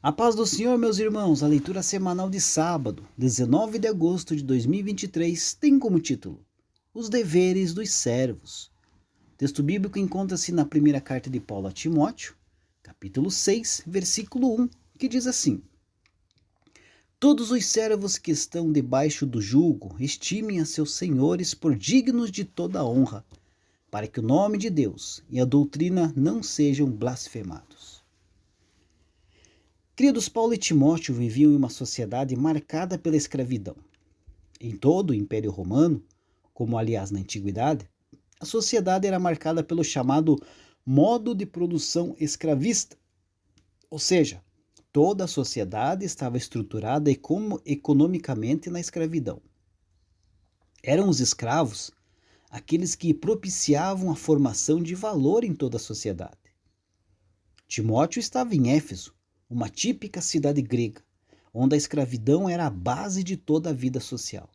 A paz do Senhor, meus irmãos, a leitura semanal de sábado, 19 de agosto de 2023, tem como título Os Deveres dos Servos. O texto bíblico encontra-se na primeira carta de Paulo a Timóteo, capítulo 6, versículo 1, que diz assim: Todos os servos que estão debaixo do jugo estimem a seus senhores por dignos de toda honra, para que o nome de Deus e a doutrina não sejam blasfemados. Queridos, Paulo e Timóteo viviam em uma sociedade marcada pela escravidão. Em todo o Império Romano, como aliás na Antiguidade, a sociedade era marcada pelo chamado modo de produção escravista, ou seja, toda a sociedade estava estruturada economicamente na escravidão. Eram os escravos aqueles que propiciavam a formação de valor em toda a sociedade. Timóteo estava em Éfeso, uma típica cidade grega, onde a escravidão era a base de toda a vida social.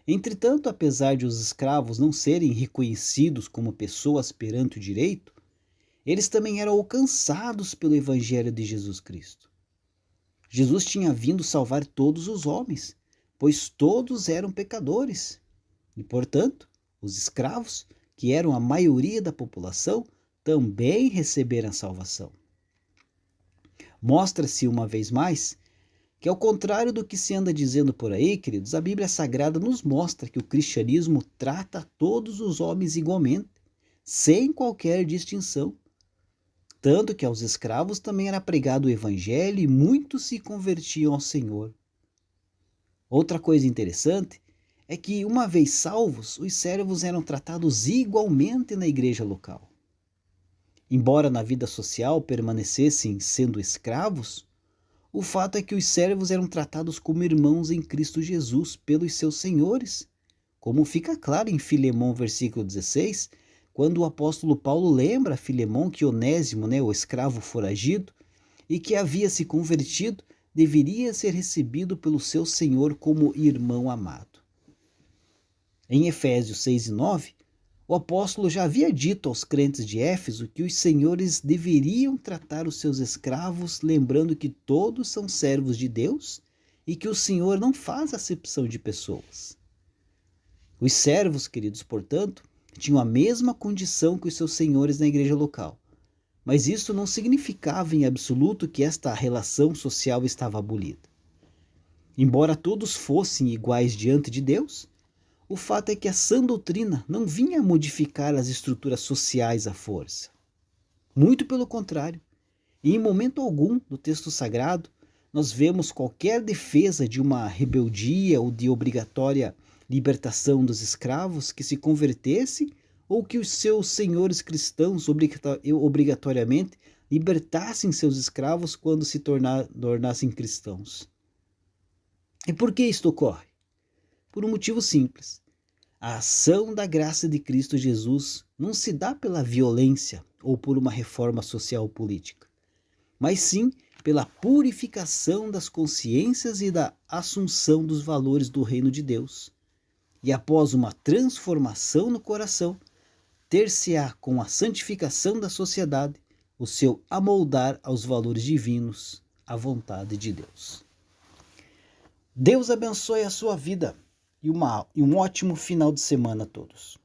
Entretanto, apesar de os escravos não serem reconhecidos como pessoas perante o direito, eles também eram alcançados pelo Evangelho de Jesus Cristo. Jesus tinha vindo salvar todos os homens, pois todos eram pecadores. E, portanto, os escravos, que eram a maioria da população, também receberam a salvação. Mostra-se uma vez mais que, ao contrário do que se anda dizendo por aí, queridos, a Bíblia Sagrada nos mostra que o cristianismo trata todos os homens igualmente, sem qualquer distinção. Tanto que aos escravos também era pregado o Evangelho e muitos se convertiam ao Senhor. Outra coisa interessante é que, uma vez salvos, os servos eram tratados igualmente na igreja local. Embora na vida social permanecessem sendo escravos, o fato é que os servos eram tratados como irmãos em Cristo Jesus pelos seus senhores, como fica claro em Filemão, versículo 16, quando o apóstolo Paulo lembra a Filemão que Onésimo, o escravo foragido, e que havia se convertido, deveria ser recebido pelo seu senhor como irmão amado. Em Efésios 6 e 9, o apóstolo já havia dito aos crentes de Éfeso que os senhores deveriam tratar os seus escravos, lembrando que todos são servos de Deus e que o Senhor não faz acepção de pessoas. Os servos, queridos, portanto, tinham a mesma condição que os seus senhores na igreja local, mas isso não significava em absoluto que esta relação social estava abolida. Embora todos fossem iguais diante de Deus, o fato é que a sã doutrina não vinha modificar as estruturas sociais à força. Muito pelo contrário, e em momento algum do texto sagrado, nós vemos qualquer defesa de uma rebeldia ou de obrigatória libertação dos escravos que se convertessem ou que os seus senhores cristãos obrigatoriamente libertassem seus escravos quando se tornassem cristãos. E por que isto ocorre? Por um motivo simples. A ação da graça de Cristo Jesus não se dá pela violência ou por uma reforma social ou política, mas sim pela purificação das consciências e da assunção dos valores do reino de Deus. E após uma transformação no coração, ter-se-á com a santificação da sociedade o seu amoldar aos valores divinos, à vontade de Deus. Deus abençoe a sua vida e um ótimo final de semana a todos.